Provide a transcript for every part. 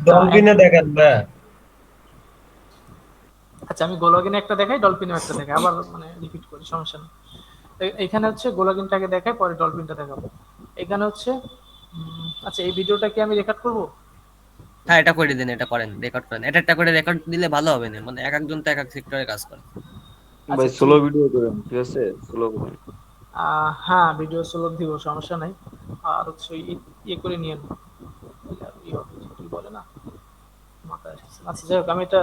ডলফিনে দেখেন না। আচ্ছা আমি গোলগিনে একটা দেখাই, ডলফিনেও একটা দেখাই, আবার মানে রিপিট করি, সমস্যা নেই। এখানে হচ্ছে গোলগিনটাকে দেখাই, পরে ডলফিনটা দেখাবো। এখানে হচ্ছে আচ্ছা এই ভিডিওটা কি আমি রেকর্ড করব? হ্যাঁ, এটা করে দিন, এটা করেন, রেকর্ড করেন, এটা একটা করে রেকর্ড দিলে ভালো হবে না, মানে এক একজন তো এক এক সেক্টরে কাজ করে। ভাই আচ্ছা সোলো ঠিক, ভিডিও করেন, ঠিক আছে, সোলো করেন। হ্যাঁ ভিডিও সোলো দিব, সমস্যা নাই। আর হচ্ছে ইয়ে করে নিয়ে কি বলে না, মাথায় আসছে না। আচ্ছা যাই হোক, আমি এটা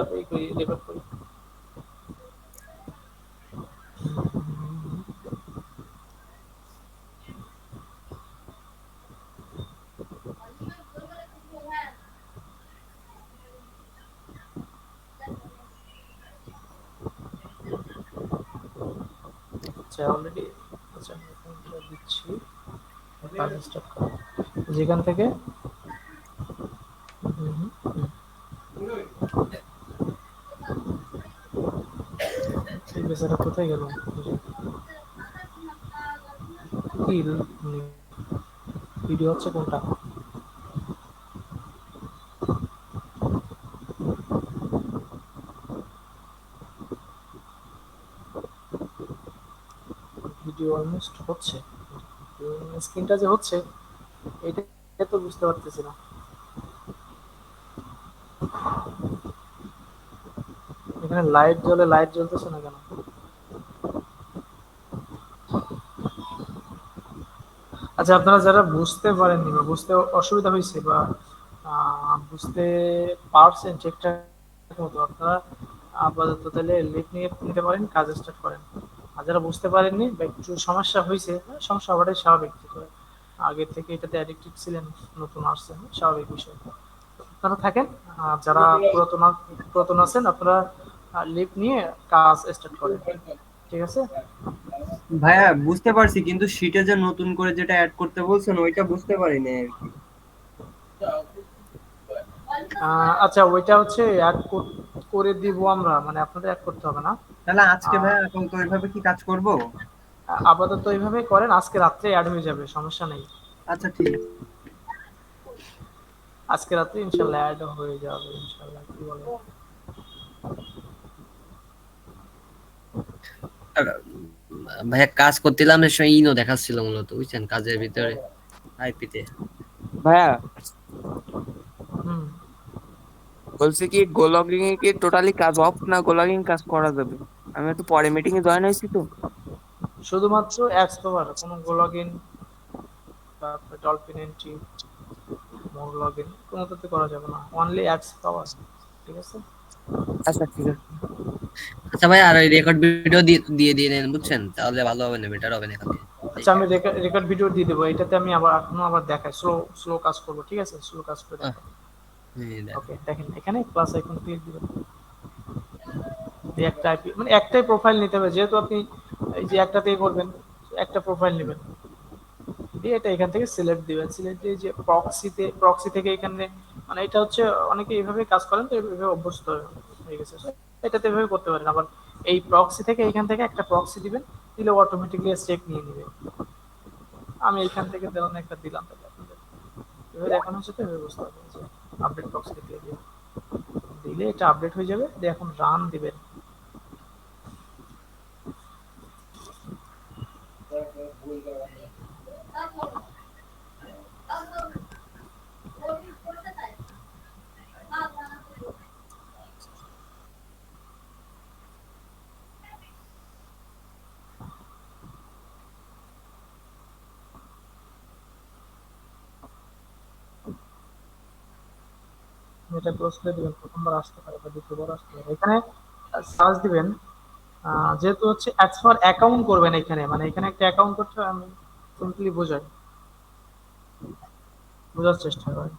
রেকর্ড করি। আচ্ছা অলরেডি, আচ্ছা আমি এখানটা দিচ্ছি, কাজ স্টার্ট করো যেখান থেকে। হুম, হুম, হুম। এই বেচারা কোথায় গেল? কি ভিডিও হচ্ছে কোনটা? ভিডিও অলমোস্ট হচ্ছে, স্ক্রিনটা যে হচ্ছে এটা তো বুঝতে পারতেছি না। এখানে লাইট জ্বলে, লাইট জ্বলতেছে না কেন? আচ্ছা আপনারা যারা বুঝতে পারেননি বা বুঝতে অসুবিধা হয়েছে বা বুঝতে পারছেন ঠিকঠাক মতো, আপনারা আপাতত তাহলে লিভ নিয়ে নিতে পারেন, কাজ স্টার্ট করেন। আর যারা বুঝতে পারেননি বা একটু সমস্যা হয়েছে, সমস্যা হওয়াটাই স্বাভাবিক, আগে থেকে এটাতে অ্যাডিক্টেড ছিলেন, নতুন আসছেন, স্বাভাবিক বিষয়। আপনারা থাকেন, যারা পুরাতন পুরাতন আছেন আপনারা লিভ নিয়ে কাজ স্টার্ট করেন, ঠিক আছে? ভাইয়া বুঝতে পারছি, কিন্তু শীটে যে নতুন করে যেটা অ্যাড করতে বলছেন ওইটা বুঝতে পারিনি আর কি। আচ্ছা ওইটা হচ্ছে অ্যাড করে দিব আমরা, মানে আপনাদের অ্যাড করতে হবে না। তাহলে আজকে আহ, ভাইয়া এখন তো ওইভাবে কি কাজ করব? আপাতত এইভাবে করেন, আজকে রাত্রে অ্যাড হয়ে যাবে, সমস্যা নেই। আচ্ছা ঠিক আছে। আজকে রাত্রে ইনশাল্লাহ অ্যাড হয়ে যাবে, ইনশাল্লাহ, কি বলে। আর, ভাইয়া কাজ করছিলাম এর সময় ইনো দেখাচ্ছিল মূলত, বুঝছেন, কাজের ভিতরে আইপিতে। ভাইয়া হুম। বলছি কি, গোলগিং এ কি টোটালি কাজ অফ, না গোলগিং কাজ করা যাবে? আমি একটু পরে মিটিং এ জয়েন হয়েছি তো। শুধুমাত্র এক্সপ্লোরার, কোনো লগ ইন, তারপরে dolphin entry, more log in কোনোটাতে করা যাবে না, অনলি এক্সপ্লোরার, ঠিক আছে? আচ্ছা ঠিক আছে। আচ্ছা ভাই, আর ওই রেকর্ড ভিডিও দিয়ে দিয়ে নেন, বুঝছেন, তাহলে ভালো হবে না, বেটার হবে না এখান থেকে আচ্ছা দেখে। আমি রেকর্ড ভিডিও দিয়ে দেবো, এটাতে আমি আবার এখনো আবার দেখাই, স্লো স্লো কাজ করবো, ঠিক আছে? স্লো কাজ করে আহ, দেখাই। দেখেন। ওকে দেখেন, এখানে প্লাস আইকন ক্লিক দিবেন, একটা আইপি মানে একটাই প্রোফাইল নিতে হবে, যেহেতু আপনি এই যে একটাতেই করবেন, একটা প্রোফাইল নেবেন, দিয়ে এটা এখান থেকে সিলেক্ট দিবেন, সিলেক্ট দিয়ে যে প্রক্সি থেকে এখানে, মানে এটা হচ্ছে অনেকে এইভাবে কাজ করেন তো, এইভাবে অভ্যস্ত হয়ে গেছে, so এটাতে এভাবে করতে পারেন। আবার এই প্রক্সি থেকে এখান থেকে একটা প্রক্সি দিবেন, দিলে অটোমেটিকলি চেক নিয়ে নিবে। আমি এখান থেকে ধরুন একটা দিলাম, তাহলে আপনাদের এভাবে দেখানো হচ্ছে, তো এভাবে বুঝতে পারবেন যে আপডেট প্রক্সি দিয়ে দিয়ে দিলে এটা আপডেট হয়ে যাবে, দিয়ে এখন রান দিবেন। এটা ক্লোজ করে দিবেন, প্রথমবার আসতে পারে বা দ্বিতীয়বার আসতে পারে। এখানে সার্চ দিবেন, যেহেতু হচ্ছে এক্সপার অ্যাকাউন্ট করবেন এখানে, মানে এখানে একটা অ্যাকাউন্ট করতে হয়, আমি সিম্পলি বোঝাই, বোঝার চেষ্টা করেন।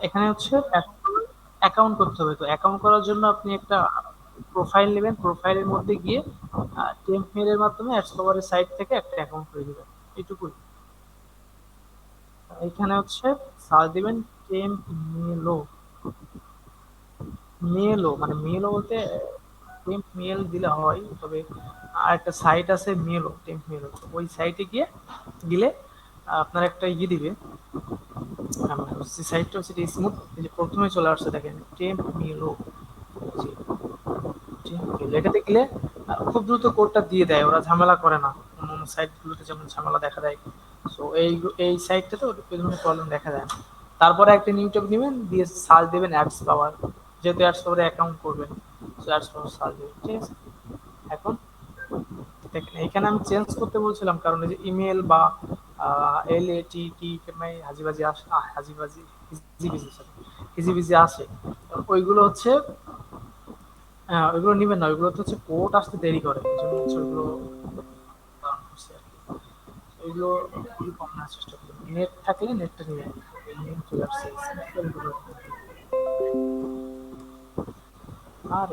এখানে হচ্ছে অ্যাকাউন্ট করতে হবে, তো অ্যাকাউন্ট করার জন্য আপনি একটা প্রোফাইল নেবেন, প্রোফাইলের মধ্যে গিয়ে টেম্প মেলের মাধ্যমে এক্সপ্লোরারের সাইট থেকে একটা অ্যাকাউন্ট করে দিবেন, এইটুকুই। এখানে হচ্ছে সার্চ দিবেন টেম্প মেলো, মেলো মানে মেলো বলতে টেম্প মেল দিলে হয়, তবে আর একটা সাইট আছে মেলো, টেম্প মেলো, ওই সাইটে গিয়ে দিলে আপনার একটা দিবে, সাইটটা হচ্ছে স্মুথ, এই যে প্রথমে চলে আসছে দেখেন টেম্প মিলো, এটাতে গেলে খুব দ্রুত কোডটা দিয়ে দেয়, ওরা ঝামেলা করে না, অন্য সাইট গুলোতে যেমন ঝামেলা দেখা দেয়। সো এই সাইটটাতে ওই ধরনের প্রবলেম দেখা যায় না। তারপরে একটা নিউ ট্যাব নেবেন, দিয়ে সার্চ দেবেন অ্যাডস পাওয়ার, যেহেতু অ্যাডস পাওয়ারে অ্যাকাউন্ট করবেন, সো অ্যাডস পাওয়ার সার্চ দেবেন, ঠিক আছে। এখন দেখেন এখানে আমি চেঞ্জ করতে বলছিলাম, কারণ এই যে ইমেল বা LATT হাজিবাজি হাজিবাজি হিজিবিজি sorry, হিজিবিজি আসে, ওইগুলো হচ্ছে ওইগুলো নিবেন না, ওইগুলো তো হচ্ছে কোড আসতে দেরি করে, এই জন্য হচ্ছে ওইগুলো বারণ করছি আর কি। ওইগুলো খুবই কম নেওয়ার চেষ্টা করবেন, নেট থাকলে নেটটা নিবেন। নেট চলে আসছে, আর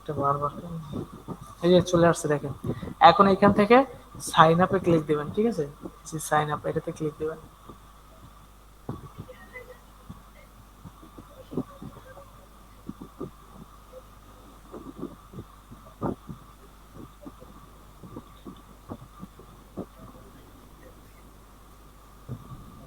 এটা বারবার এই যে চলে আসছে দেখেন। এখন এখান থেকে সাইন আপে ক্লিক দিবেন, ঠিক আছে, সাইন আপ এটাতে ক্লিক দিবেন।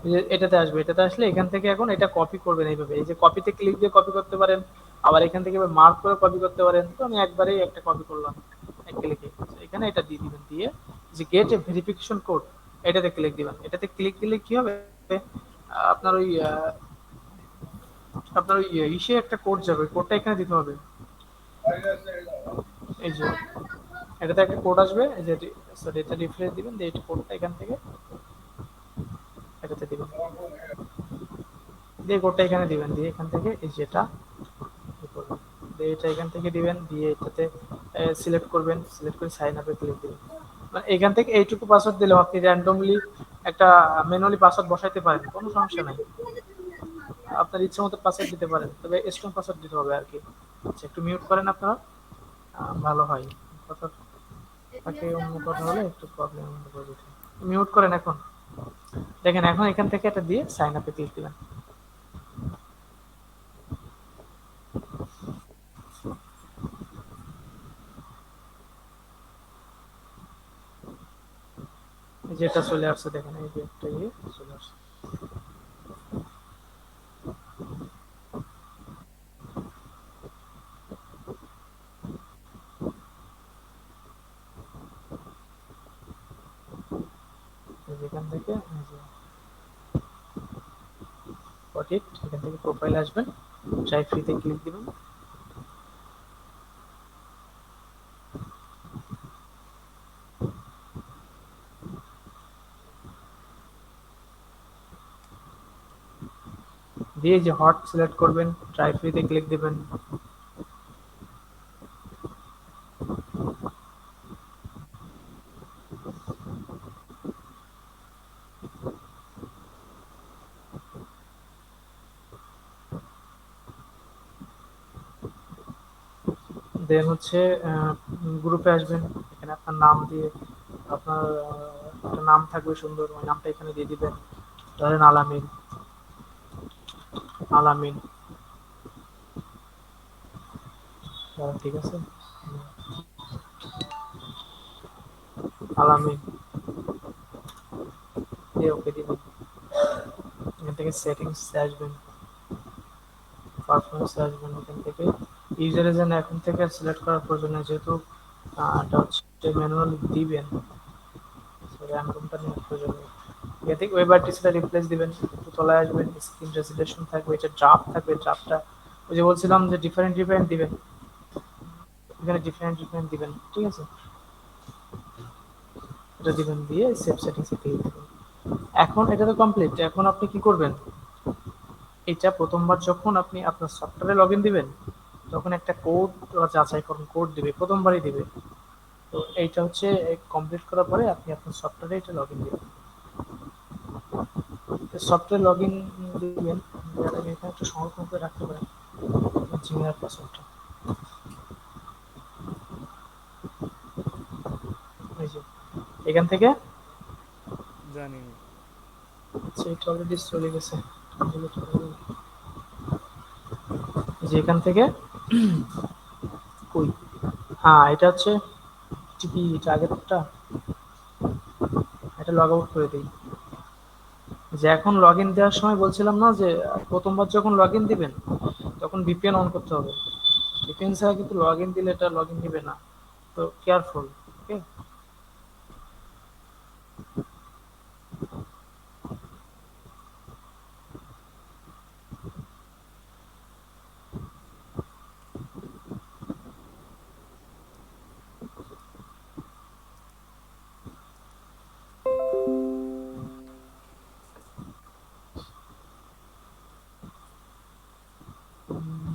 এই যে এটাতে আসবে, এটাতে আসলে এখান থেকে এখন এটা কপি করবেন এইভাবে, এই যে কপিতে ক্লিক দিয়ে কপি করতে পারেন, আবার এখান থেকে মার্ক করে কপি করতে পারেন। তো আমি একবারেই একটা কপি করলাম এক ক্লিকে, এখানে এটা দিয়ে দিবেন, দিয়ে যে গেট এ ভেরিফিকেশন কোড, এটাতে ক্লিক দিবেন। এটাতে ক্লিক দিলে কি হবে, আপনার ওই আপনার ওই ইসে একটা কোড যাবে, কোডটা এখানে দিতে হবে। এই যে এটাতে একটা কোড আসবে, এই যে সরি এটা রিফ্রেশ দিবেন, দিয়ে এই কোডটা এখান থেকে এটাতে দিবেন, দিয়ে কোডটা এখানে দিবেন, দিয়ে এখান থেকে এই যেটা দিয়ে এটা এখান থেকে দিবেন, দিয়ে এটাতে সিলেক্ট করবেন, সিলেক্ট করে সাইন আপে ক্লিক দিবেন। মানে এখান থেকে এইটুকু পাসওয়ার্ড দিলেও আপনি র্যান্ডমলি একটা ম্যানুয়ালি পাসওয়ার্ড বসাইতে পারেন, কোনো সমস্যা নাই। আপনার ইচ্ছে মতো পাসওয়ার্ড দিতে পারেন, তবে স্ট্রং পাসওয়ার্ড দিতে হবে আর কি। আচ্ছা একটু মিউট করেন আপনারা, ভালো হয় কথা, তাকে অন্য কথা হলে একটু প্রবলেম হবে। মিউট করেন এখন। দেখেন এখন এখান থেকে এটা দিয়ে সাইন আপে ক্লিক দিবেন। যেটা চলে আসছে দেখেন, এই যে একটা চলে আসছে। যেখান থেকে অডিট, এখান থেকে প্রোফাইল আসবেন, ট্রাই ফ্রিতে ক্লিক দিবেন। দিয়ে যে হট সিলেক্ট করবেন, ট্রাই ফ্রিতে ক্লিক দিবেন। দেন হচ্ছে গ্রুপে আসবেন, এখানে আপনার নাম দিয়ে আপনার একটা নাম থাকবে সুন্দর, ওই নামটা এখানে দিয়ে দিবেন, ধরেন আলামিন। আলামিন ঠিক আছে, আলামিন দিয়ে ওকে দিবেন। এখান থেকে সেটিংস আসবেন, পারফরমেন্স আসবেন, এখান থেকে ইউজারের জন্য এখন থেকে সিলেক্ট করার প্রয়োজন নেই, যেহেতু এটা হচ্ছে ম্যানুয়াল দিবেন, র্যান্ডমটা নেওয়ার প্রয়োজন নেই। এখান থেকে ওয়েব আর্টিস্টটা রিপ্লেস দিবেন, একটু চলে আসবেন, স্ক্রিন রেজুলেশন থাকবে, এটা ড্রাফট থাকবে, ড্রাফটটা ওই যে বলছিলাম যে ডিফারেন্ট ডিফারেন্ট দিবেন, এখানে ডিফারেন্ট ডিফারেন্ট দিবেন, ঠিক আছে, এটা দিবেন, দিয়ে সেভ সেটিংসে ক্লিক দিবেন। এখন এটা তো কমপ্লিট, এখন আপনি কি করবেন, এটা প্রথমবার যখন আপনি আপনার সফটওয়্যারে লগ ইন দিবেন, তখন একটা কোড যাচাই করুন, কোড দিবে, প্রথমবারই দিবে। তো এইটা হচ্ছে কমপ্লিট করার পরে আপনি আপনার সফটওয়্যারে এটা লগ ইন দিবেন। সফটওয়্যার লগ ইন দিবেন, এখানে একটু সংরক্ষণ করে রাখতে পারেন জিমেল পাসওয়ার্ডটা, এই যে এখান থেকে জানি না। আচ্ছা এটা অলরেডি চলে গেছে, যে এখান থেকে কই, হ্যাঁ এটা হচ্ছে টিপি, এটা আগেরটা, এটা লগ আউট করে দিই। যে এখন লগ ইন দেওয়ার সময় বলছিলাম না যে প্রথমবার যখন লগ ইন দিবেন তখন ভিপিএন অন করতে হবে। ভিপিএন ছাড়া কিন্তু লগ ইন দিলে এটা লগ ইন দিবে না, তো কেয়ারফুল। ওকে,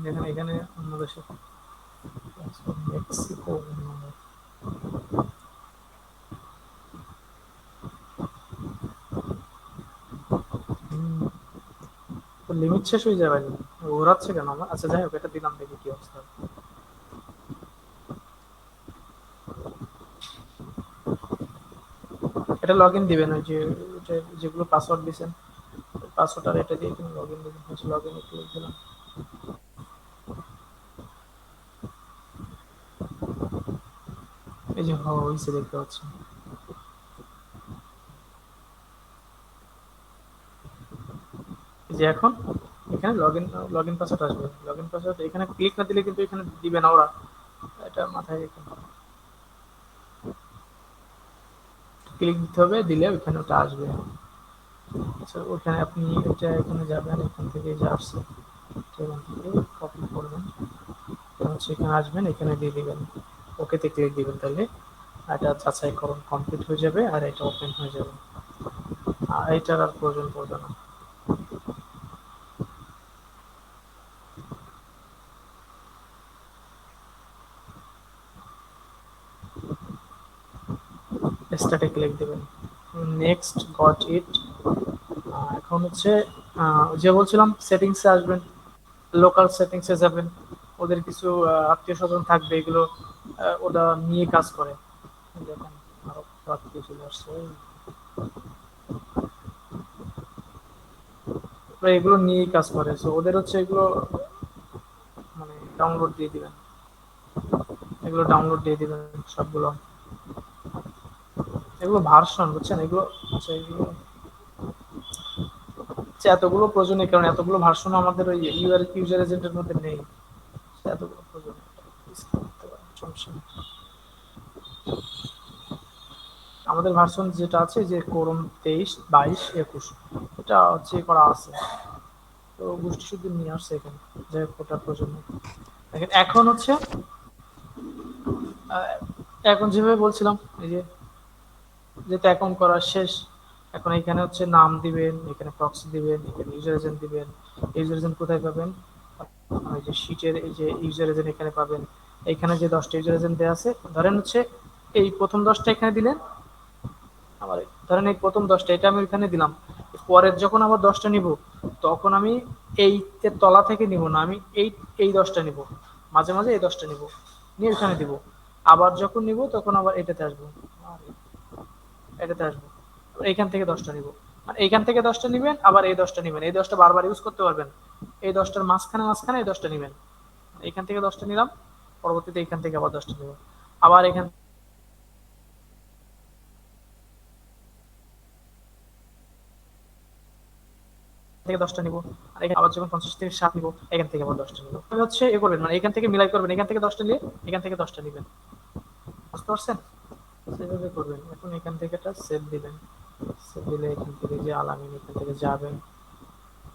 এখানে এখানে অন্য দেশে মেক্সিকো, লিমিট শেষ হয়ে যাবে। ঘোরাচ্ছে কেন আমার? আচ্ছা যাই হোক, এটা দিলাম, দেখি কি অবস্থা। এটা লগ ইন দিবেন, ওই যে যেগুলো পাসওয়ার্ড দিয়েছেন পাসওয়ার্ড আর এটা দিয়ে লগ ইন দিবেন। লগ ইন ক্লিক দিলাম, এই যে হয়েছে দেখতে পাচ্ছেন। যে এখন এখানে লগ ইন পাসওয়ার্ড আসবে। লগ ইন পাসওয়ার্ড এখানে ক্লিক না দিলে কিন্তু এখানে দিবে না ওরা, এটা মাথায় রেখে ক্লিক দিতে হবে, দিলে ওখানে ওটা আসবে। আচ্ছা ওখানে আপনি এটা এখানে যাবেন, এখান থেকে যে আসছে এখান থেকে কপি করবেন, হচ্ছে এখানে আসবেন, এখানে দিয়ে দিবেন, ওকেতে ক্লিক দিবেন, তাহলে এটা যাচাইকরণ কমপ্লিট হয়ে যাবে আর এটা ওপেন হয়ে যাবে। আর এটার আর প্রয়োজন পড়বে না। স্টার্টে ক্লিক দিবেন, নেক্সট গট ইট। এখন হচ্ছে যে বলছিলাম সেটিংসে আসবেন, লোকাল সেটিংসে যাবেন, ওদের কিছু আত্মীয় স্বজন থাকবে, এগুলো ওরা নিয়ে কাজ করে। দেখেন আরো আত্মীয় চলে আসছে, ওরা এগুলো নিয়েই কাজ করে, সো ওদের হচ্ছে এগুলো মানে ডাউনলোড দিয়ে দিবেন, এগুলো ডাউনলোড দিয়ে দিবেন সবগুলো। এগুলো ভার্সন বুঝছেন, এগুলো আচ্ছা এগুলো আচ্ছা, এতগুলো প্রয়োজন নেই, কারণ এতগুলো ভার্সন আমাদের ওই ইউজার এজেন্টের মধ্যে নেই। এতগুলো প্রয়োজন নেই, skip করতে পারেন, সমস্যা নেই। আমাদের ভার্সন যেটা আছে যে কোরম 23, 22, 21, এটা হচ্ছে করা আছে, তো গোষ্ঠী শুদ্ধ নিয়ে আসছে এখানে, যাই হোক ওটার প্রয়োজন নেই। দেখেন এখন হচ্ছে আহ, এখন যেভাবে বলছিলাম, এই যে যেটা অ্যাকাউন্ট করা শেষ, এখন এখানে হচ্ছে নাম দিবেন, এখানে প্রক্সি দিবেন, এখানে ইউজার এজেন্ট দিবেন। ইউজার এজেন্ট কোথায় পাবেন? ওই যে শিটের এই যে ইউজার এজেন্ট এখানে পাবেন। এখানে যে 10টা ইউজার এজেন্ট দেওয়া আছে, ধরেন হচ্ছে এই প্রথম 10টা এখানে দিলেন, আবার ধরেন এই প্রথম 10টা এটা আমি এখানে দিলাম, পরের যখন আবার 10টা নিব তখন আমি এই তলা থেকে নিব না, আমি এই এই 10টা নিব, মাঝে মাঝে এই 10টা নিব, নিয়ে এখানে দিব। আবার যখন নিব তখন আবার এটাতে আসবো, এটাতে আসবো, এইখান থেকে 10টা নিব। মানে এইখান থেকে 10টা নিবেন, আবার এই 10টা নিবেন, এই 10টা বারবার ইউজ করতে পারবেন। এই 10টার মাঝখানে মাঝখানে এই 10টা নিবেন, এইখান থেকে 10টা নিলাম, পরবর্তীতে এইখান থেকে আবার 10টা নিব, আবার এখান থেকে 10টা নিব, আর এখানে আবার যখন 50 থেকে 60 নিব, এখান থেকে আবার 10টা নিব। তবে হচ্ছে এ করবেন, মানে এখান থেকে মিলাই করবেন, এখান থেকে 10টা নিয়ে এখান থেকে 10টা নিবেন, বুঝতে পারছেন? সেভাবে করবেন। এখন এখান থেকে এটা সেভ দিবেন, সেভ দিলে এখান থেকে যে আলামিন এখান থেকে যাবেন,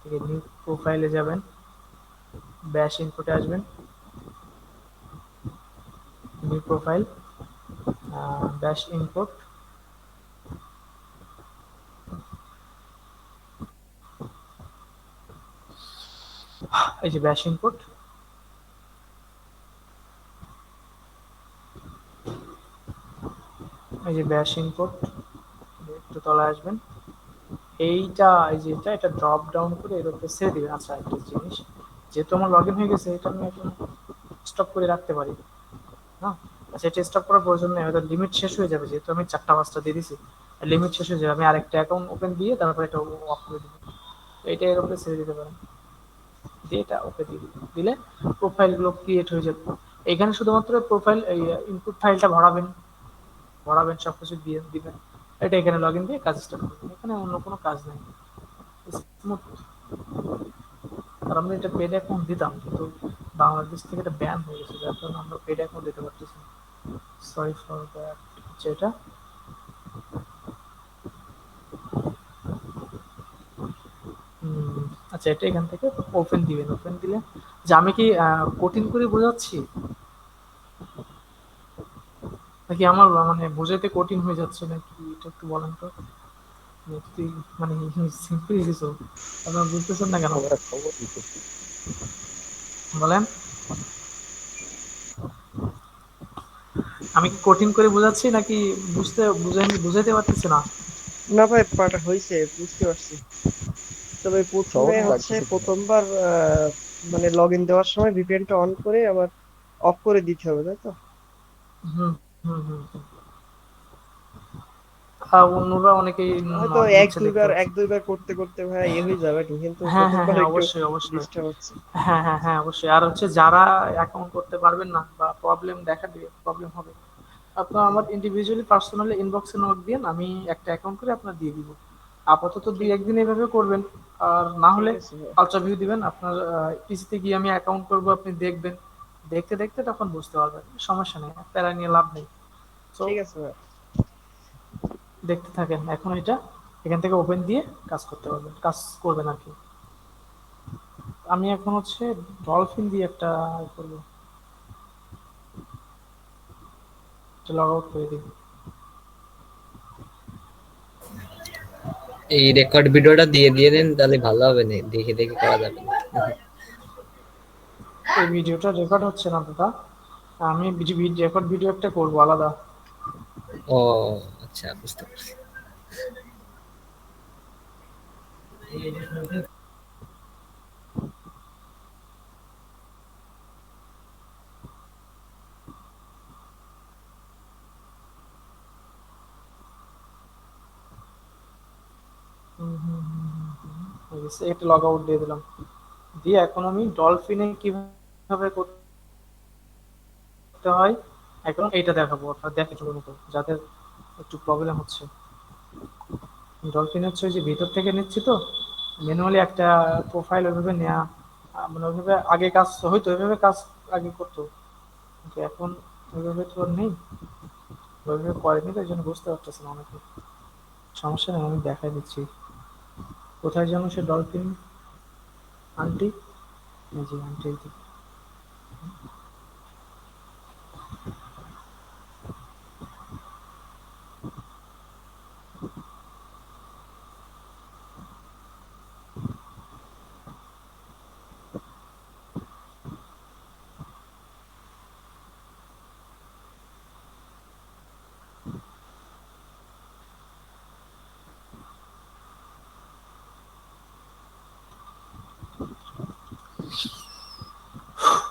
থেকে নিউ প্রোফাইলে যাবেন, ব্যাশ ইনপুটে আসবেন, নিউ প্রোফাইল, ব্যাশ ইনপুট, এই যে ব্যাশ ইনপুট, এই যে ব্যাশ ইনপুট, একটু তলায় আসবেন, এইটা এই যে এটা ড্রপ ডাউন করে এর উপরে ছেড়ে দিবেন। আচ্ছা একটা জিনিস, যেহেতু আমার লগ ইন হয়ে গেছে, এটা আমি এখন স্টপ করে রাখতে পারি না? আচ্ছা এটা স্টপ করার প্রয়োজন নেই, হয়তো লিমিট শেষ হয়ে যাবে, যেহেতু আমি 4টা 5টা দিয়ে দিছি, লিমিট শেষ হয়ে যাবে, আমি আরেকটা অ্যাকাউন্ট ওপেন দিয়ে তারপরে এটা অফ করে দিব। এইটা এর উপরে ছেড়ে দিতে পারেন, দিয়ে এটা ওকে দিয়ে দিলে প্রোফাইল গুলো ক্রিয়েট হয়ে যাবে। এখানে শুধুমাত্র প্রোফাইল এই ইনপুট ফাইলটা ভরাবেন, ভরাবেন সবকিছু দিয়ে দিবেন, এটা এখানে লগ ইন দিয়ে কাজ স্টার্ট করবেন, এখানে অন্য কোনো কাজ নেই। স্মুথ। আর আমরা এটা পেড অ্যাকাউন্ট দিতাম, কিন্তু বাংলাদেশ থেকে এটা ব্যান হয়ে গেছে, যার কারণে আমরা পেড অ্যাকাউন্ট দিতে পারতেছি না। Sorry for that. যেটা হুম, আচ্ছা, এটা এখান থেকে ওপেন দিবেন। ওপেন দিলে যে আমি কি কঠিন করে বোঝাচ্ছি, নাকি আমার মানে বোঝাইতে কঠিন হয়ে যাচ্ছে নাকি, এটা একটু বলেন তো। নাকি মানে সিম্পল কিছু আপনারা বুঝতেছেন না কেন, খবর খবর দিতেছি। বলেন। আমি কি কঠিন করে বোঝাচ্ছি নাকি বুঝাইতে পারতেছি না? না ভাই, পাটা হয়েছে, বুঝতে পারছি। তবে প্রথমে ও, সহজ হচ্ছে লাগতেছে তো। প্রথমবার মানে লগ ইন দেওয়ার সময় ভিপিএনটা অন করে আবার অফ করে দিতে হবে, তাই তো? হুম হুম হুম হুম। অন্যরা অনেকেই হয়তো এক দিচ্ছে দেখতে দুইবার পাচ্ছি। এক দুইবার করতে করতে ভাই হয়ে যাবে, কিন্তু হ্যাঁ হ্যাঁ প্রথমবার হ্যাঁ, একটু অবশ্যই অবশ্যই। ডিস্টার্ব হচ্ছে। হ্যাঁ হ্যাঁ হ্যাঁ, অবশ্যই। আর হচ্ছে যারা অ্যাকাউন্ট করতে পারবেন না বা প্রবলেম দেখা দিবে, প্রবলেম হবে, আপনার হুম, আমার ইন্ডিভিজুয়ালি পার্সোনালি ইনবক্সে নোট দিন, আমি একটা অ্যাকাউন্ট করে আপনার দিয়ে দিব। আপাতত দুই ঠিক একদিন এইভাবে করবেন। আর না ঠিক হলে আছে ভাই। আলট্রা ভিউ দিবেন আপনার পিসিতে গিয়ে, আমি অ্যাকাউন্ট করব, আপনি দেখবেন, দেখতে দেখতে তখন বুঝতে পারবেন, সমস্যা নেই, প্যারা নিয়ে লাভ নেই। সো ঠিক আছে ভাই। দেখতে থাকেন, এখন এটা এখান থেকে ওপেন দিয়ে কাজ করতে পারবেন, কাজ করবেন আর কি। আমি এখন হচ্ছে ডলফিন দিয়ে একটা করবো, লগ আউট করে দিই। এই রেকর্ড ভিডিওটা দিয়ে দিয়ে দেন, তাহলে ভালো হবে না, দেখে দেখে করা যাবে না। এই ভিডিওটা রেকর্ড হচ্ছে না দাদা, আমি রেকর্ড ভিডিও একটা করবো আলাদা। ও আচ্ছা, বুঝতে পারছি। হুম হুম হুম হুম হুম, হয়ে গেছে, একটা লগ আউট দিয়ে দিলাম। দিয়ে এখন আমি ডলফিনে কিভাবে করতে হয় এখন এইটা দেখাবো, অর্থাৎ দেখে ছোট মতো যাদের একটু প্রবলেম হচ্ছে। ডলফিন হচ্ছে ওই যে ভিতর থেকে নিচ্ছি তো, ম্যানুয়ালি একটা প্রোফাইল ওইভাবে নেওয়া, মানে ওইভাবে আগে কাজ হয়তো, ওইভাবে কাজ আগে করতো, কিন্তু এখন ওইভাবে তো আর নেই, ওইভাবে করেনি, তো এই জন্য বুঝতে পারতেছে না অনেকে। সমস্যা নেই, আমি দেখাই দিচ্ছি। কোথায় যেন সে ডলফিন আন্টি, এই যে আন্টি, এই যে।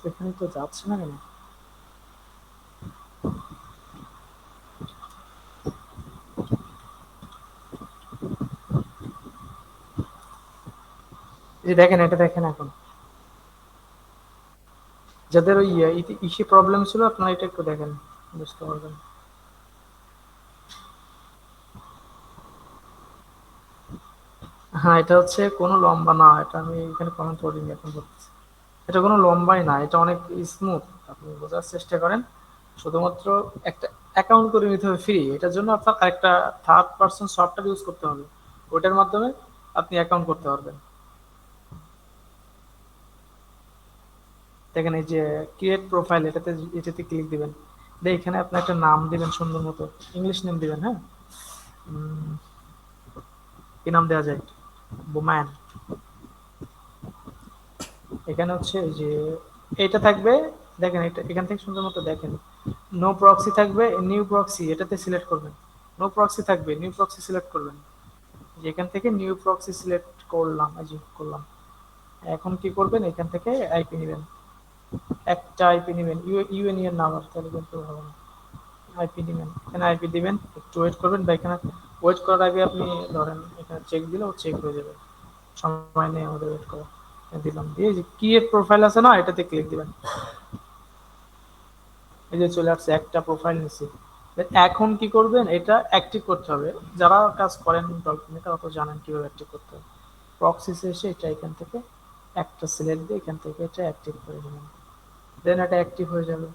এখানে তো যাচ্ছে না কেন? এই যে দেখেন, এটা দেখেন এখন, যাদের ওই ইসে প্রবলেম ছিল, আপনারা এটা একটু দেখেন, বুঝতে পারবেন। হ্যাঁ, এটা হচ্ছে কোনো লম্বা না, এটা আমি এখানে কমেন্ট করিনি, এখন বলতেছি। এটা কোনো লম্বাই না, এটা অনেক স্মুথ। আপনি বোঝার চেষ্টা করেন, শুধুমাত্র একটা অ্যাকাউন্ট করে নিতে হবে ফ্রি, এটার জন্য আপনার একটা থার্ড পার্সন সফটওয়্যার ইউজ করতে হবে, ওটার মাধ্যমে আপনি অ্যাকাউন্ট করতে পারবেন। দেখেন, এই যে ক্রিয়েট প্রোফাইল, এটাতে ক্লিক দিবেন, দিয়ে এখানে আপনি একটা নাম দিবেন সুন্দর মতো, ইংলিশ নেম দিবেন। হ্যাঁ, উম, কি নাম দেওয়া যায়, বোম্যান। এখানে হচ্ছে এই যে এটা থাকবে, দেখেন এটা এখান থেকে সুন্দর মতো দেখেন, নো প্রক্সি থাকবে, নিউ প্রক্সি এটাতে সিলেক্ট করবেন। নো প্রক্সি থাকবে, নিউ প্রক্সি সিলেক্ট করবেন। যে এখান থেকে নিউ প্রক্সি সিলেক্ট করলাম, এই যে করলাম। এখন কি করবেন, এখান থেকে আইপি নেবেন, একটা আইপি নেবেন, ইউএনইএর নাম, আর তাহলে কিন্তু হবে না। আইপি নেবেন, এখানে আইপি দিবেন, একটু ওয়েট করবেন, বা এখানে ওয়েট করার আগে আপনি ধরেন এখানে চেক দিলে ও চেক হয়ে যাবে, সময় নেই আমাদের ওয়েট করা। দিলাম, দিয়ে যে ক্রিয়েট প্রোফাইল আছে না, এটাতে ক্লিক দিবেন। এই যে চলে আসছে, একটা প্রোফাইল নিচ্ছি। এখন কি করবেন, এটা অ্যাক্টিভ করতে হবে। যারা কাজ করেন ডলফিনে তারা তো জানেন কিভাবে অ্যাক্টিভ করতে হবে। প্রক্সিসে এসে এটা এখান থেকে একটা সিলেক্ট দিয়ে এখান থেকে এটা অ্যাক্টিভ করে দেবেন, দেন এটা অ্যাক্টিভ হয়ে যাবে।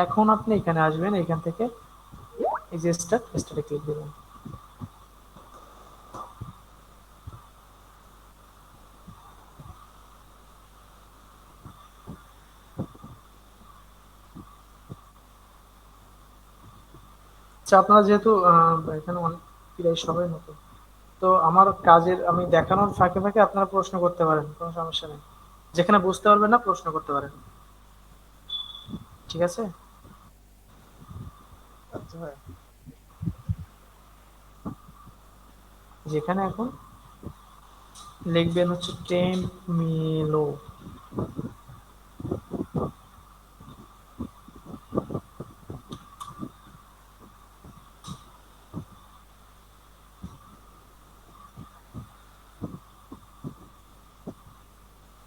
এখন আপনি এখানে আসবেন, এখান থেকে এই যে স্টার্টে ক্লিক দেবেন। আচ্ছা, আপনারা যেহেতু এখানে অনেক প্রায় সবাই নতুন, তো আমার কাজের আমি দেখানোর ফাঁকে ফাঁকে আপনারা প্রশ্ন করতে পারেন, কোনো সমস্যা নেই। যেখানে বুঝতে পারবেন না প্রশ্ন করতে পারেন, ঠিক আছে? আচ্ছা ভাই। যেখানে এখন লিখবেন হচ্ছে টেম্প মিলো।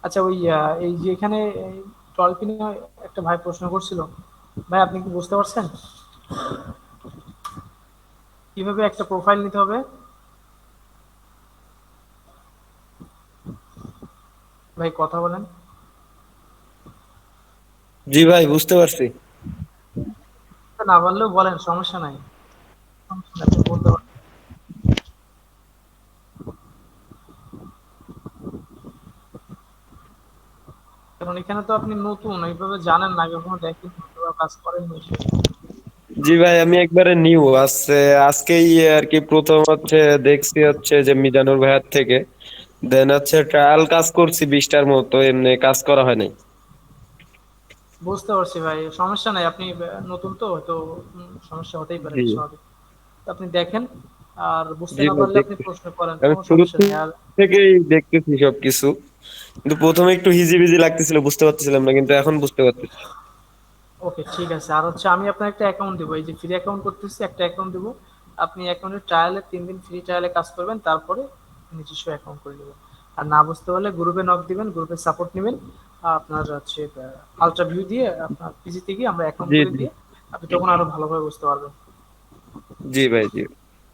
আচ্ছা, ওই এই যে এখানে টলকিনে একটা ভাই প্রশ্ন করছিল, ভাই আপনি কি বুঝতে পারছেন কিভাবে একটা প্রোফাইল নিতে হবে? ভাই কথা বলেন। জি ভাই, বুঝতে পারছি। না বললেও বলেন, সমস্যা নাই, সমস্যা নাই, আপনি বলতে পারেন। কারণ এখানে তো আপনি নতুন, এইভাবে জানেন না, কখনো দেখেন কাজ করেননি। জি ভাই, আমি একবারে নিউ আসছে, আজকেই আর কি প্রথম হচ্ছে দেখছি হচ্ছে যে মিজানুর ভাইয়ার থেকে। দেন হচ্ছে ট্রায়াল কাজ করছি 20টার মতো, এমনি কাজ করা হয় নাই। বুঝতে পারছি ভাই, সমস্যা নাই, আপনি নতুন তো তো সমস্যা হতেই পারে, জি এটা স্বাভাবিক। তো আপনি দেখেন, আর বুঝতে জি না ভাই, পারলে আপনি দেখতেছি। প্রশ্ন করেন, আমি কোনো শুরু সমস্যা নেই। আর থেকেই দেখতেছি সবকিছু, কিন্তু প্রথমে একটু হিজিবিজি লাগতেছিল, বুঝতে পারতেছিলাম না, কিন্তু এখন বুঝতে পারতেছি। ওকে, ঠিক আছে। আর হচ্ছে আমি আপনার একটা অ্যাকাউন্ট দেবো, এই যে ফ্রি অ্যাকাউন্ট করতেছি, একটা অ্যাকাউন্ট দেবো। আপনি অ্যাকাউন্টের ট্রায়ালে 3 দিন ফ্রি ট্রায়ালে কাজ করবেন, তারপরে নিজস্ব অ্যাকাউন্ট করে দেবেন। আর না বুঝতে পারলে গ্রুপে নক দিবেন, গ্রুপে সাপোর্ট নেবেন। আপনার হচ্ছে আলট্রা ভিউ দিয়ে আপনার পিজিতে গিয়ে আমরা অ্যাকাউন্ট জি করে জি দিয়ে আপনি তখন আরো ভালোভাবে বুঝতে পারবেন। জি ভাই, জি।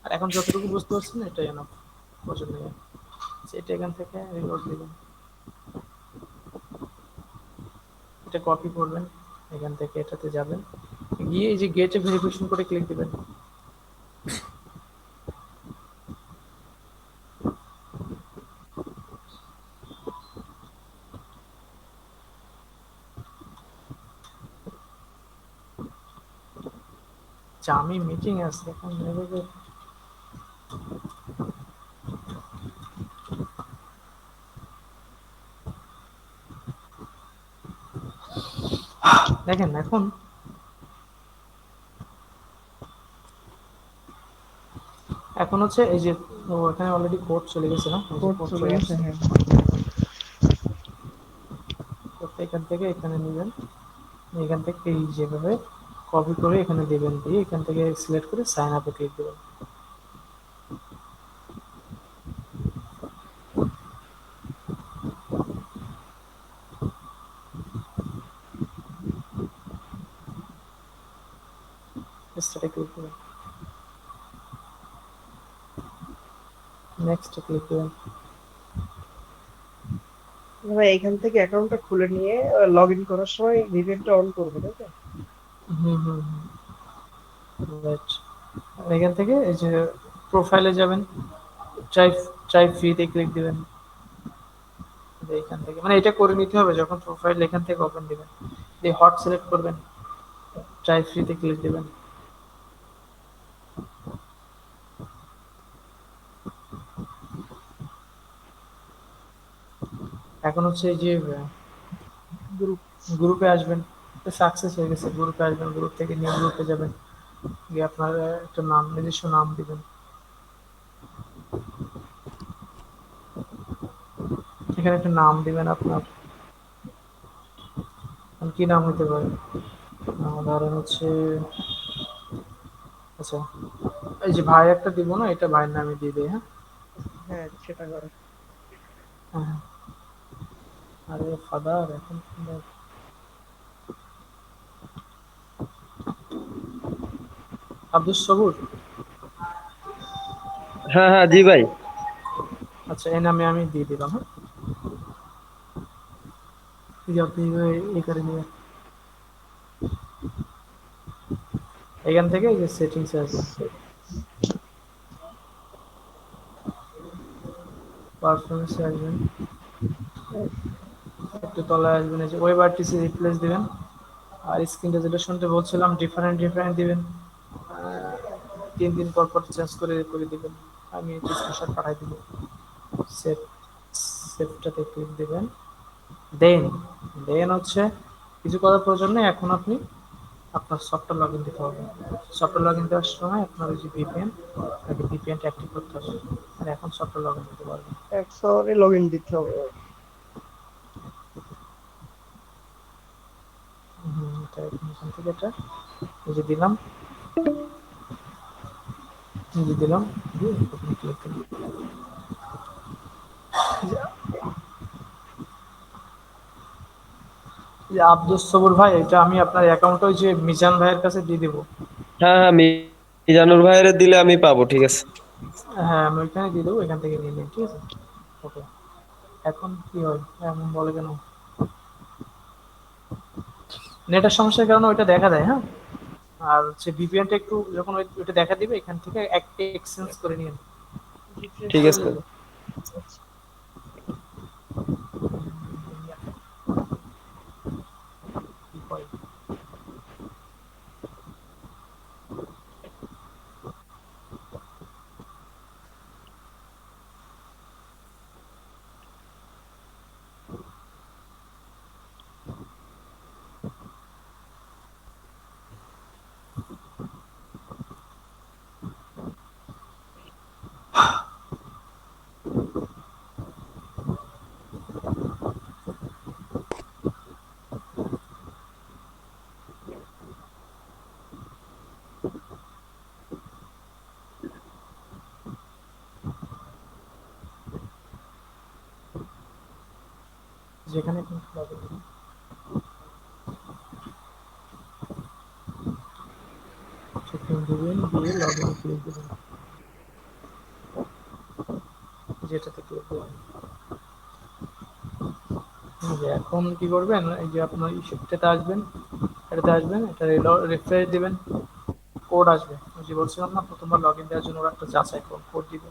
আর এখন যতটুকু বুঝতে পারছেন এটাই এনাফ, প্রয়োজন নেই। এটা এখান থেকে রিলোড দিবেন, এটা কপি করবেন, এখান থেকে এটাতে যাবেন, গিয়ে এই যে গেটে ভেরিফিকেশন করে ক্লিক দিবেন। আচ্ছা, আমি মিটিং আছে এখন, এভাবে দেখেন। এখন হচ্ছে এই যে এখানে অলরেডি কোড চলে গেছে না, এই যে কোড কোড চলে চলে গেছে, আসছে। হ্যাঁ। কোডটা এখান থেকে এখানে নেবেন, এখান থেকে এই যেভাবে কপি করে এখানে দেবেন, দিয়ে এখান থেকে সিলেক্ট করে সাইন আপে ক্লিক দেবেন। স্টার্টে ক্লিক দেবেন, নেক্সট ক্লিক দেবেন। ভাই এখান থেকে অ্যাকাউন্টটা খুলে নিয়ে লগ ইন করার সময় ভিপিএনটা অন করবো, তাই তো? হুম হুম রাইট। এখান থেকে এই যে প্রোফাইলে যাবেন, ট্রাই ট্রাই ফ্রিতে ক্লিক দিবেন। এখান থেকে মানে এটা করে নিতে হবে, যখন প্রোফাইল এখান থেকে ওপেন দিবেন, দিয়ে হট সিলেক্ট করবেন, ট্রাই ফ্রিতে ক্লিক দিবেন। এখন হচ্ছে এই যে গ্রুপ। গ্রুপে আসবেন, সাকসেস হয়ে গেছে, গ্রুপে আসবেন, গ্রুপ থেকে নিউ গ্রুপে যাবেন, গিয়ে আপনার একটা নাম, নিজস্ব নাম দিবেন। এখানে একটা নাম দিবেন আপনার, কি নাম হতে পারে, ধরেন হচ্ছে, আচ্ছা এই যে ভাই একটা দিব না, এটা ভাইয়ের নামে দিয়ে দিই, হ্যাঁ। হ্যাঁ, সেটা করো। হ্যাঁ, আরে ফাদার এখন আব্দুস সবুর। হ্যাঁ হ্যাঁ, জি ভাই। আচ্ছা, এই নামে আমি দিয়ে দিলাম। হ্যাঁ, এই যে আপনি এই করে নিয়ে এখান থেকে এই যে সেটিংসে আসবেন, পারফরমেন্সে আসবেন, একটু তলায় আসবেন, এই যে ওয়েব আরটিসি রিপ্লেস দিবেন। আর স্ক্রিনটা যেটা শুনতে বলছিলাম ডিফারেন্ট ডিফারেন্ট দিবেন, 3 দিন পর পর চেঞ্জ করে করে দিবেন। আমি একটু স্ক্রিনশট পাঠাই দিব। সেভ, সেভটাতে ক্লিক দিবেন। দেন দেন হচ্ছে কিছু করার প্রয়োজন নেই, এখন আপনি আপনার সফটওয়্যার লগ ইন দিতে হবে। সফটওয়্যার লগ ইন দেওয়ার সময় আপনার ওই যে ভিপিএন, আগে ভিপিএনটা অ্যাক্টিভ করতে হবে, আর এখন সফটওয়্যার লগ ইন দিতে পারবেন। একশোরে লগ ইন দিতে হবে। এটা এখান থেকে এটা এই যে দিলাম, এই যে দিলাম, দিয়ে আপনি ক্লিক করুন। এই যে আব্দুস সবুর ভাই, এটা আমি আপনার অ্যাকাউন্টে ওই যে মিজান ভাইয়ের কাছে দিয়ে দিব। হ্যাঁ হ্যাঁ, মিজানুর ভাইয়ের দিলে আমি পাবো, ঠিক আছে। হ্যাঁ, আমি ওইখানে দিয়ে দেবো, এখান থেকে নিয়ে নিন, ঠিক আছে। ওকে, এখন কি হয় এমন বলে কেন? নেটের সমস্যার কারণে ওইটা দেখা দেয়। হ্যাঁ, আর হচ্ছে ভিপিএনটা একটু যখন ওইটা দেখা দিবে এখান থেকে একটা এক্সচেঞ্জ করে নিন। রিফ্রেশ ঠিক আছে। করলে আচ্ছা, কি হয়? যেখানে আপনি log in দিবেন, সেখানে দিবেন, দিয়ে লগ ইনে ক্লিক দিবেন, যেটাতে ক্লিক দিবেন। এই যে এখন কি করবেন, এই যে আপনার ইস্যুটাতে আসবেন, এটাতে আসবেন, এটা রিফ্রেশ দিবেন, কোড আসবে। ওই যে বলছিলাম না প্রথমবার লগ ইন দেওয়ার জন্য ওরা একটা যাচাই কোড দিবে,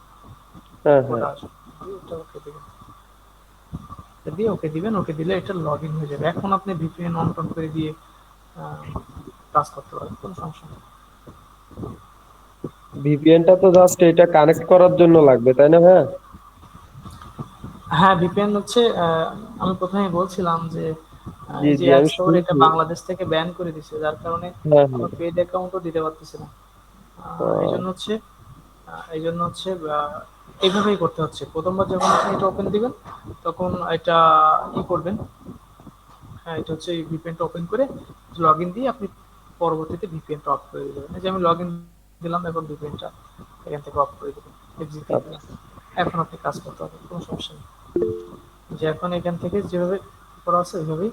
হ্যাঁ কোড হ্যাঁ। আসবে, দিয়ে এটা ওকে দিবেন। এটা দিয়ে ওকে দিবেন, ওকে দিলে এটা লগ ইন হয়ে যাবে। এখন আপনি ভিপিএন অন টন করে দিয়ে আহ, কাজ করতে পারেন, কোনো সমস্যা নেই। ভিপিএনটা তো জাস্ট এটা কানেক্ট করার জন্য লাগবে, তাই না ভাইয়া? হ্যাঁ, ভিপিএন হচ্ছে আমি প্রথমেই বলছিলাম যে জি এই যে জি, আমি অ্যাপস স্টোর এটা শুনছি। বাংলাদেশ থেকে ব্যান করে দিছে, যার কারণে হ্যাঁ আমরা হ্যাঁ। পেড অ্যাকাউন্টও দিতে পারতেছি না। এই জন্য হচ্ছে এইভাবেই করতে হচ্ছে। প্রথমবার যখন আপনি এটা ওপেন দিবেন তখন এটা করবেন। হ্যাঁ, এটা হচ্ছে এই ভিপিএনটা ওপেন করে লগ ইন দিয়ে আপনি পরবর্তীতে ভিপিএনটা অফ করে দিবেন। এই যে আমি লগ ইন দিলাম, এখন ভিপিএনটা এখান থেকে অফ করে দিবেন, এক্সিট দিয়ে দিলাম। আচ্ছা। এখন আপনি কাজ করতে হবে, কোনো সমস্যা নেই। যে এখন এখান থেকে যেভাবে করা আছে ওইভাবেই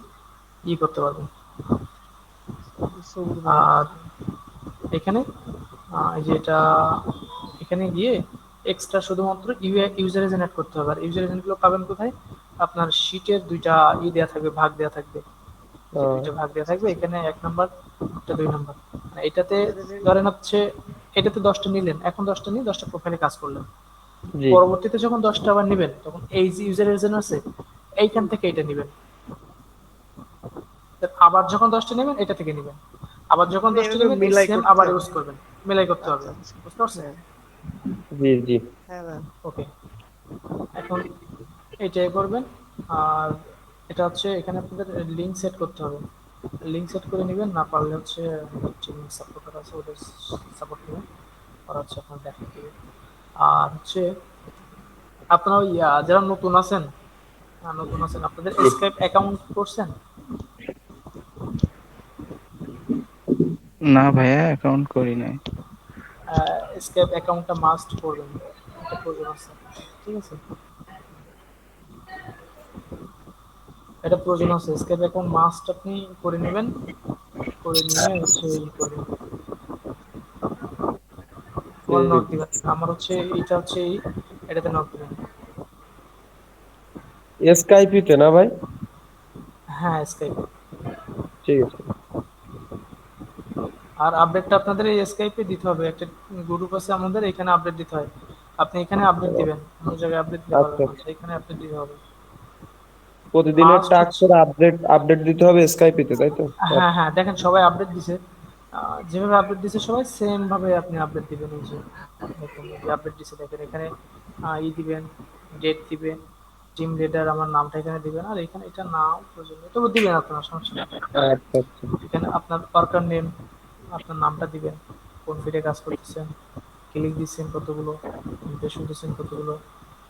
করতে পারবেন। সবুর ভাই। আর এখানে এই যে এটা এখানে গিয়ে এক্সট্রা শুধুমাত্র ইউজার এজেন্ট অ্যাড করতে হবে। আর ইউজার এজেন্ট গুলো পাবেন কোথায়? আপনার শীটের দুইটা দেওয়া থাকবে, ভাগ দেওয়া থাকবে, যে দুইটা ভাগ দেওয়া থাকবে, এখানে 1 নাম্বার, একটা 2 নাম্বার। মানে এটাতে ধরেন হচ্ছে এটাতে 10টা নিলেন, এখন 10টা নিয়ে 10টা প্রোফাইলে কাজ করলেন। জি। পরবর্তীতে যখন 10টা আবার নিবেন তখন এই যে ইউজার এজেন্ট আছে এইখান থেকে এটা নিবেন। আবার যখন 10টা নেবেন এটা থেকে নিবেন, আবার যখন মানে 10টা এভাবে নেবেন এই মিলাই সেম করতে আবার হবে। ইউজ করবেন, মেলাই করতে হবে। আচ্ছা আচ্ছা। বুঝতে পারছেন? হ্যাঁ জি জি। হ্যাঁ ভাই। ওকে, এখন এইটাই করবেন। আর এটা হচ্ছে এখানে আপনাদের লিঙ্ক সেট করতে হবে, লিঙ্ক সেট করে নেবেন। না পারলে হচ্ছে টিম সাপোর্টার আছে, ওদের সাপোর্ট নেবেন, ওরা হচ্ছে আপনার দেখা দিবে। আর হচ্ছে আপনারা ওই যারা নতুন আছেন আপনাদের জি। স্কাইপ অ্যাকাউন্ট করছেন? না ভাইয়া, অ্যাকাউন্ট করি নাই। স্কাইপ অ্যাকাউন্টটা মাস্ট করবেন, এটা প্রয়োজন আছে, ঠিক আছে? এটা প্রয়োজন আছে, স্কাইপ অ্যাকাউন্ট মাস্ট আপনি করে নেবেন, করে নিয়ে হচ্ছে করবেন। আমার নক দিবেন, আমার হচ্ছে এটা হচ্ছে এটাতে নক দিবেন। স্কাইপিতে না ভাই? হ্যাঁ স্কাইপ। ঠিক আছে। আর আপডেটটা আপনাদের এই স্কাইপে দিতে হবে, একটা গ্রুপ আছে আমাদের, এখানে আপডেট দিতে হয়। আপনি এখানে আপডেট দিবেন, অন্য জায়গায় আপডেট দিতে আচ্ছা পারবেন না, আচ্ছা। এখানে আপডেট দিতে হবে। প্রতিদিনের মাস্ট টাস্ক হচ্ছে, করে আপডেট আপডেট দিতে হবে স্কাইপিতে, তাই তো? হ্যাঁ হ্যাঁ দেখেন সবাই আপডেট দিছে, যেভাবে আপডেট দিছে সবাই সেম ভাবে আপনি আপডেট দিবেন। এই যে দেখেন এই যে আপডেট দিছে, দেখেন এখানে দিবেন, ডেট দিবেন, টিম লিডার আমার নামটা এখানে দিবেন, আর এখানে এটা নাও প্রয়োজন নেই, তবু দিবেন আপনার, সমস্যা নেই। আচ্ছা আচ্ছা। এখানে আপনার ওয়ার্কার নেম, আপনার নামটা দিবেন, কোন ফিল্ডে কাজ করতেছেন, ক্লিক দিচ্ছেন কতগুলো, ইমপ্রেশন দিচ্ছেন কতগুলো,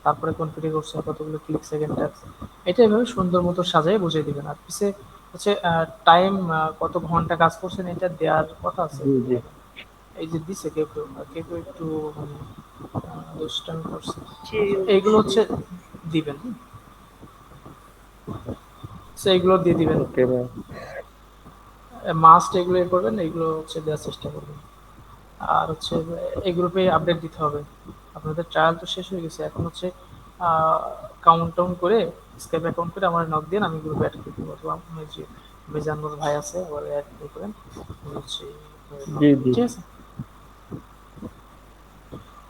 তারপরে কোন ফিল্ডে করছেন কতগুলো ক্লিক, সেকেন্ড টাস্ক, এটা এভাবে সুন্দর মতো সাজায় বুঝিয়ে দিবেন। আর পিছে হচ্ছে টাইম, কত ঘন্টা কাজ করছেন এটা দেওয়ার কথা আছে। জি জি। এই যে দিছে কেউ কেউ, আর কেউ কেউ একটু মানে দুষ্টামি করছে, এইগুলো হচ্ছে দিবেন। তো এইগুলো দিয়ে দিবেন, ওকে ভাই। মাস্ট এগুলো করবেন, এগুলো হচ্ছে দেওয়ার চেষ্টা করবেন। আর হচ্ছে এই গ্রুপে আপডেট দিতে হবে। আপনাদের ট্রায়াল তো শেষ হয়ে গেছে, এখন হচ্ছে কাউন্ট টাউন করে, স্কাইপ অ্যাকাউন্ট করে আমার নক দিন, আমি গ্রুপে অ্যাড করে দেবো, অথবা আপনার যে মিজানুর ভাই আছে আবার অ্যাড করে করেন, আমি হচ্ছে জি জি। ঠিক আছে।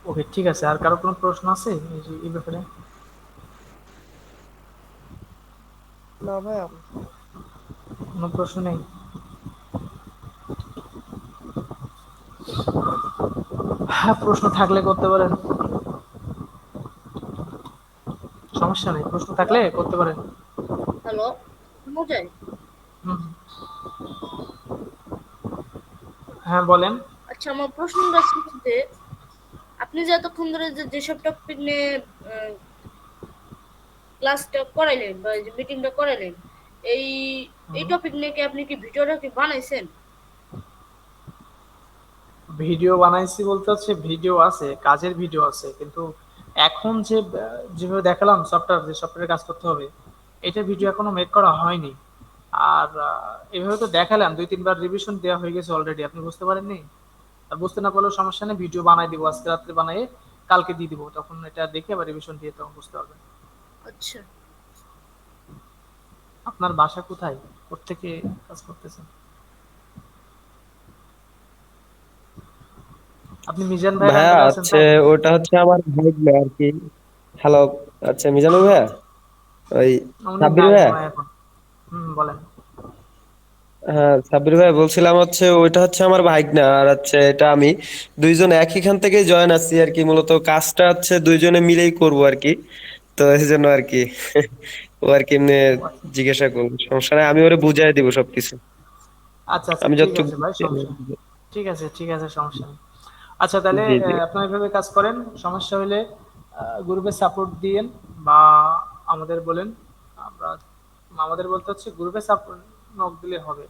ওকে ঠিক আছে, আর কারো কোনো প্রশ্ন আছে এই যে এই ব্যাপারে? না ভাই, কোনো প্রশ্ন নেই? হ্যাঁ প্রশ্ন থাকলে করতে পারেন, সমস্যা নেই, প্রশ্ন থাকলে করতে পারেন। হ্যালো, শোনা যায়? হুম, হ্যাঁ বলেন। আচ্ছা, আমার প্রশ্নটা ছিল যে আপনি যে এতক্ষণ ধরে যেসব টপিক নিয়ে ক্লাসটা করাইলেন বা যে মিটিংটা করাইলেন, এই এই টপিক নিয়ে কি আপনি কি ভিডিওটা কি বানাইছেন? ভিডিও বানাইছি বলতে হচ্ছে ভিডিও আছে, কাজের ভিডিও আছে, কিন্তু এখন যে যেভাবে দেখালাম সফটওয়্যার, যে সফটওয়্যারে কাজ করতে হবে, এটা ভিডিও এখনো মেক করা হয়নি। আর এভাবে তো দেখালাম, 2-3 বার রিভিশন দেওয়া হয়ে গেছে অলরেডি, আপনি বুঝতে পারেননি? আর বুঝতে না পারলেও সমস্যা নেই, ভিডিও বানাই দিব, আজকে রাত্রে বানিয়ে কালকে দিয়ে দিব, তখন এটা দেখে আবার রিভিশন দিয়ে তখন বুঝতে পারবেন। আচ্ছা, আপনার বাসা কোথায়, কোত্থেকে কাজ করতেছেন? আপনি মিজান ভাইয়ের ভাইয়া আন্ডারে আছেন হচ্ছে তো? ওটা হচ্ছে আমার ভাইগনা আর কি। হ্যালো। আচ্ছা মিজানুর ভাইয়া, ওই উনি সাব্বির নাই ভাইয়া। মনে হয় এখন। বলেন। হ্যাঁ সাব্বির ভাই বলছিলাম হচ্ছে ওইটা হচ্ছে আমার ভাইগনা, আর হচ্ছে এটা আমি, দুইজন একইখান থেকেই জয়েন আছি আর কি। মূলত কাজটা হচ্ছে দুইজনে মিলেই করব আর কি। তো এই জন্য আর কি ও আর কি এমনি জিজ্ঞাসা করবো, সমস্যা নাই, আমি ওরে বুঝাই দিব সবকিছু। আচ্ছা আচ্ছা আমি ঠিক যতটুকু আছে ভাই, বুঝছি আমি সমস্যা নেই। ঠিক আছে ঠিক আছে, সমস্যা নেই। আচ্ছা তাহলে জি জি। আপনারা এভাবে কাজ করেন, সমস্যা হলে গ্রুপে সাপোর্ট দিয়েন, বা আমাদের বলেন, আমরা, আমাদের বলতে হচ্ছে গ্রুপে সাপোর্ট নক দিলে হবে,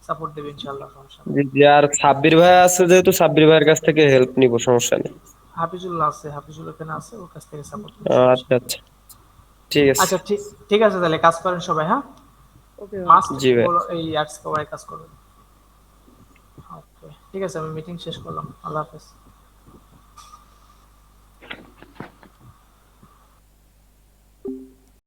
সাপোর্ট দেবে ইনশাআল্লাহ, সমস্যা নেই। জি জি। আর সাব্বির ভাই আছে যেহেতু, সাব্বির ভাইয়ের কাছ থেকে হেল্প নিব, সমস্যা নেই। হাফিজুল্লাহ আছে, হাফিজুল এখানে আছে, ওর কাছ থেকে সাপোর্ট নেবেন, সমস্যা আচ্ছা নেই। আচ্ছা, ঠিক আছে। আচ্ছা ঠিক, ঠিক আছে তাহলে কাজ করেন সবাই, হ্যাঁ ওকে ভাই। মাস্ট জি ভাই। এই অ্যাডস কভারে কাজ করবেন। ওকে ঠিক আছে, আমি মিটিং শেষ করলাম, আল্লাহ হাফেজ।